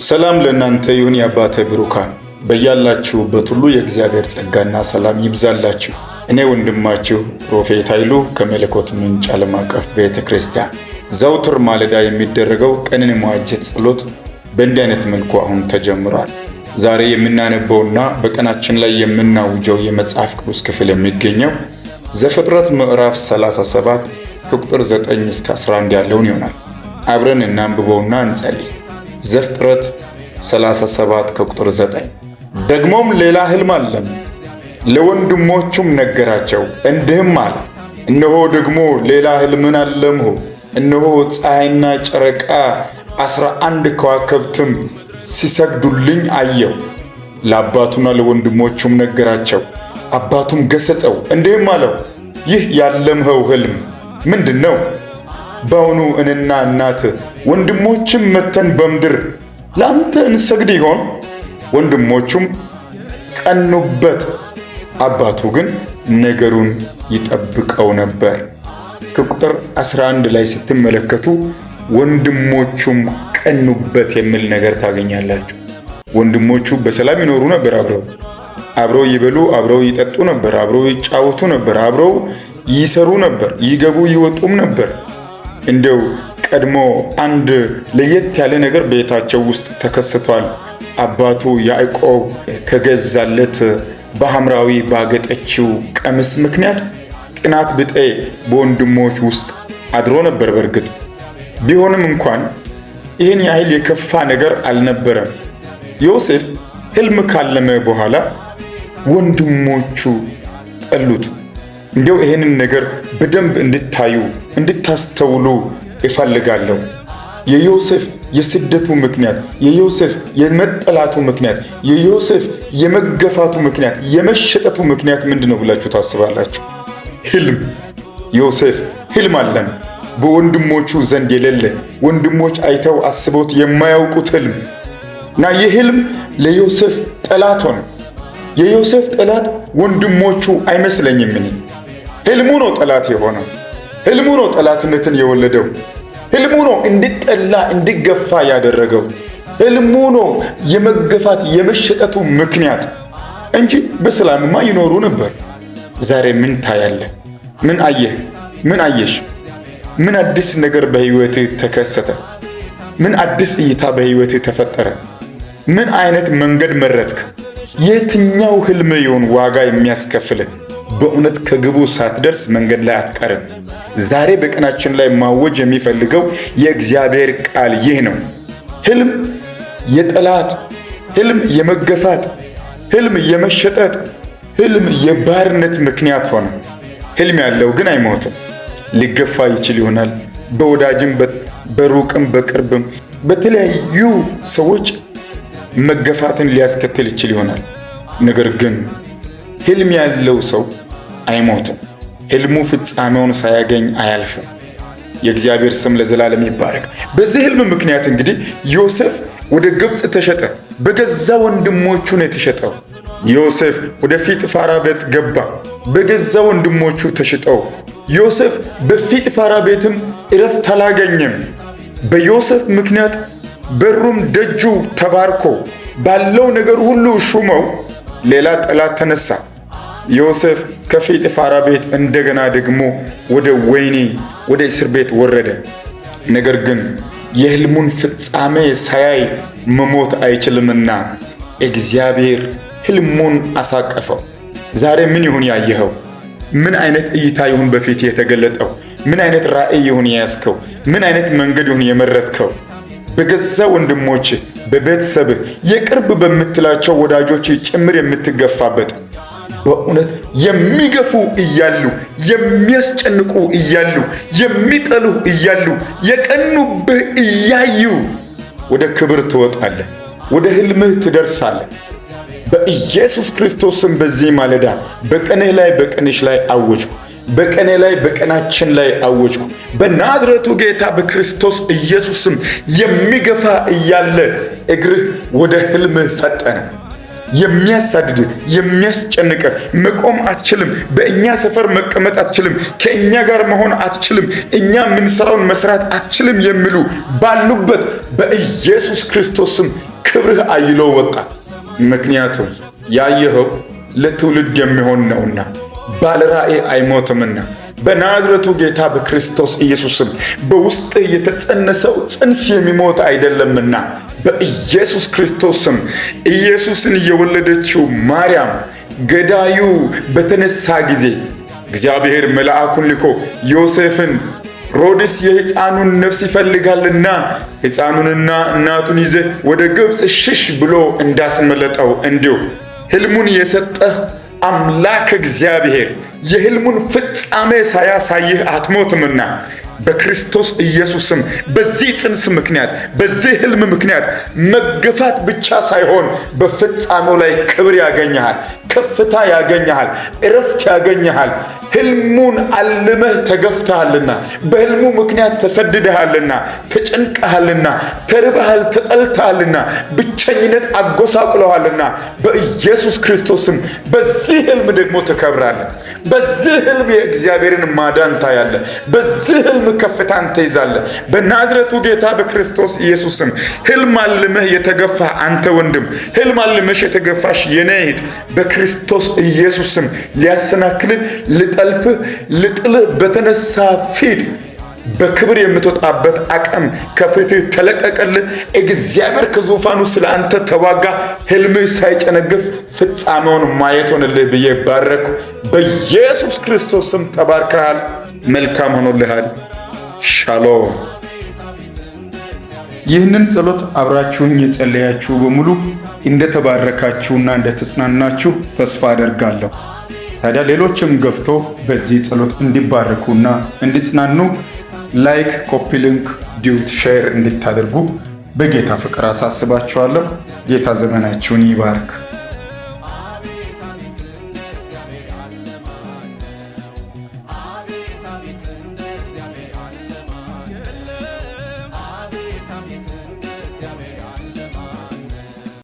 ሰላም ለእናንተ ይሁን የአባተ ብሩካን በያላችሁበት ሁሉ የእግዚአብሔር ጸጋና ሰላም ይብዛላችሁ። እኔ ወንድማችሁ ፕሮፌት ኃይሉ ከመለኮት ምንጭ ዓለም አቀፍ ቤተክርስቲያን። ዘውትር ማለዳ የሚደረገው ቀንን የመዋጀት ጸሎት በእንዲህ አይነት መልኩ አሁን ተጀምሯል። ዛሬ የምናነበውና በቀናችን ላይ የምናውጀው የመጽሐፍ ቅዱስ ክፍል የሚገኘው ዘፍጥረት ምዕራፍ 37 ከቁጥር 9 እስከ 11 ያለውን ይሆናል። አብረን እናንብበውና እንጸልይ። ዘፍጥረት 37 ከቁጥር 9 ደግሞም ሌላ ሕልም አለም፣ ለወንድሞቹም ነገራቸው እንዲህም አለ፣ እነሆ ደግሞ ሌላ ሕልምን አለምሁ፣ እነሆ ፀሐይና ጨረቃ 11 ከዋክብትም ሲሰግዱልኝ አየሁ። ለአባቱና ለወንድሞቹም ነገራቸው። አባቱም ገሰጸው እንዲህም አለው፣ ይህ ያለምኸው ሕልም ምንድን ነው? በውኑ እኔና እናት ወንድሞችም መተን በምድር ለአንተ እንሰግድ ይሆን? ወንድሞቹም ቀኑበት። አባቱ ግን ነገሩን ይጠብቀው ነበር። ከቁጥር 11 ላይ ስትመለከቱ ወንድሞቹም ቀኑበት የሚል ነገር ታገኛላችሁ። ወንድሞቹ በሰላም ይኖሩ ነበር። አብረው ይበሉ፣ አብረው ይጠጡ ነበር፣ አብረው ይጫወቱ ነበር፣ አብረው ይሰሩ ነበር፣ ይገቡ ይወጡም ነበር። እንደው ቀድሞ አንድ ለየት ያለ ነገር ቤታቸው ውስጥ ተከስቷል። አባቱ ያዕቆብ ከገዛለት በሐምራዊ ባገጠችው ቀሚስ ምክንያት ቅናት ብጤ በወንድሞች ውስጥ አድሮ ነበር። በእርግጥ ቢሆንም እንኳን ይህን ያህል የከፋ ነገር አልነበረም። ዮሴፍ ሕልም ካለመ በኋላ ወንድሞቹ ጠሉት። እንዲያው ይህንን ነገር በደንብ እንድታዩ እንድታስተውሉ እፈልጋለሁ። የዮሴፍ የስደቱ ምክንያት፣ የዮሴፍ የመጠላቱ ምክንያት፣ የዮሴፍ የመገፋቱ ምክንያት፣ የመሸጠቱ ምክንያት ምንድን ነው ብላችሁ ታስባላችሁ? ሕልም። ዮሴፍ ሕልም አለም፣ በወንድሞቹ ዘንድ የሌለ ወንድሞች አይተው አስበውት የማያውቁት ሕልም እና ይህ ሕልም ለዮሴፍ ጠላት ሆነ። የዮሴፍ ጠላት ወንድሞቹ አይመስለኝም። ሕልሙ ነው ጠላት የሆነው። ሕልሙ ነው ጠላትነትን የወለደው። ሕልሙ ነው እንዲጠላ እንዲገፋ ያደረገው። ሕልሙ ነው የመገፋት የመሸጠቱ ምክንያት እንጂ በሰላምማ ይኖሩ ነበር። ዛሬ ምን ታያለህ? ምን አየህ? ምን አየሽ? ምን አዲስ ነገር በሕይወትህ ተከሰተ? ምን አዲስ እይታ በሕይወትህ ተፈጠረ? ምን አይነት መንገድ መረጥክ? የትኛው ሕልም ይሁን ዋጋ የሚያስከፍልህ? በእውነት ከግቡ ሳትደርስ መንገድ ላይ አትቀርም። ዛሬ በቀናችን ላይ ማወጅ የሚፈልገው የእግዚአብሔር ቃል ይህ ነው። ሕልም የጠላት፣ ሕልም የመገፋት፣ ሕልም የመሸጠት፣ ሕልም የባርነት ምክንያት ሆነ። ሕልም ያለው ግን አይሞትም። ሊገፋ ይችል ይሆናል። በወዳጅም በሩቅም በቅርብም በተለያዩ ሰዎች መገፋትን ሊያስከትል ይችል ይሆናል። ነገር ግን ሕልም ያለው ሰው አይሞትም። ሕልሙ ፍጻሜውን ሳያገኝ አያልፍም። የእግዚአብሔር ስም ለዘላለም ይባረክ። በዚህ ሕልም ምክንያት እንግዲህ ዮሴፍ ወደ ግብፅ ተሸጠ። በገዛ ወንድሞቹ ነው የተሸጠው። ዮሴፍ ወደ ጲጥፋራ ቤት ገባ። በገዛ ወንድሞቹ ተሽጠው። ዮሴፍ በጲጥፋራ ቤትም እረፍት አላገኘም። በዮሴፍ ምክንያት በሩም ደጁ ተባርኮ ባለው ነገር ሁሉ ሹመው ሌላ ጠላት ተነሳ። ዮሴፍ ከጲጥፋራ ቤት እንደገና ደግሞ ወደ ወህኒ ወደ እስር ቤት ወረደ። ነገር ግን የሕልሙን ፍጻሜ ሳያይ መሞት አይችልምና እግዚአብሔር ሕልሙን አሳቀፈው። ዛሬ ምን ይሁን ያየኸው? ምን አይነት እይታ ይሁን በፊት የተገለጠው? ምን አይነት ራእይ ይሁን የያዝከው? ምን አይነት መንገድ ይሁን የመረጥከው? በገዛ ወንድሞች፣ በቤተሰብህ፣ የቅርብ በምትላቸው ወዳጆች ጭምር የምትገፋበት፣ በእውነት የሚገፉ እያሉ የሚያስጨንቁ እያሉ የሚጠሉ እያሉ የቀኑብህ እያዩ ወደ ክብር ትወጣለህ፣ ወደ ሕልምህ ትደርሳለህ። በኢየሱስ ክርስቶስም በዚህ ማለዳ በቀንህ ላይ በቀንሽ ላይ አወጅኩ። በቀኔ ላይ በቀናችን ላይ አወጅኩ። በናዝሬቱ ጌታ በክርስቶስ ኢየሱስም የሚገፋ እያለ እግርህ ወደ ሕልምህ ፈጠነ። የሚያሳድድ የሚያስጨንቅ መቆም አትችልም፣ በእኛ ሰፈር መቀመጥ አትችልም፣ ከእኛ ጋር መሆን አትችልም፣ እኛ የምንሰራውን መስራት አትችልም የሚሉ ባሉበት በኢየሱስ ክርስቶስም ክብርህ አይሎ ወጣ። ምክንያቱም ያየኸው ለትውልድ የሚሆን ነውና ባለ ራእይ አይሞትምና በናዝረቱ ጌታ በክርስቶስ ኢየሱስም በውስጥ የተጸነሰው ጽንስ የሚሞት አይደለምና በኢየሱስ ክርስቶስም ኢየሱስን የወለደችው ማርያም ገዳዩ በተነሳ ጊዜ እግዚአብሔር መልአኩን ልኮ ዮሴፍን ሮድስ የሕፃኑን ነፍስ ይፈልጋልና ሕፃኑንና እናቱን ይዘህ ወደ ግብፅ ሽሽ ብሎ እንዳስመለጠው እንዲሁ ሕልሙን የሰጠህ አምላክ እግዚአብሔር የሕልሙን ፍጻሜ ሳያሳይህ አትሞትምና በክርስቶስ ኢየሱስም በዚህ ጽንስ ምክንያት በዚህ ሕልም ምክንያት መገፋት ብቻ ሳይሆን በፍጻሜው ላይ ክብር ያገኘሃል፣ ከፍታ ያገኘሃል፣ እረፍት ያገኘሃል። ሕልሙን አልመህ ተገፍተሃልና፣ በሕልሙ ምክንያት ተሰድደሃልና፣ ተጨንቀሃልና፣ ተርበሃል፣ ተጠልተሃልና፣ ብቸኝነት አጎሳቁለሃልና በኢየሱስ ክርስቶስም በዚህ ሕልም ደግሞ ትከብራለህ። በዚህ ሕልም የእግዚአብሔርን ማዳን ታያለህ። በዚህ ሕልም ከፍታን ትይዛለህ። በናዝረቱ ጌታ በክርስቶስ ኢየሱስም ሕልም አልመህ የተገፋ አንተ ወንድም፣ ሕልም አልመሽ የተገፋሽ የኔ እህት በክርስቶስ ኢየሱስም ሊያሰናክልህ ልጠልፍህ ልጥልህ በተነሳ ፊት በክብር የምትወጣበት አቅም ከፊትህ ተለቀቀልህ። እግዚአብሔር ከዙፋኑ ስለ አንተ ተዋጋ። ሕልምህ ሳይጨነግፍ ፍጻሜውን ማየት ሆነልህ ብዬ ባረኩ። በኢየሱስ ክርስቶስ ስም ተባርከሃል። መልካም ሆኖልሃል። ሻሎም። ይህንን ጸሎት አብራችሁኝ የጸለያችሁ በሙሉ እንደተባረካችሁና እንደተጽናናችሁ ተስፋ አደርጋለሁ። ታዲያ ሌሎችም ገፍቶ በዚህ ጸሎት እንዲባረኩና እንዲጽናኑ ላይክ፣ ኮፒ ሊንክ፣ ዲዩት፣ ሼር እንድታደርጉ በጌታ ፍቅር አሳስባችኋለሁ። ጌታ ዘመናችሁን ይባርክ።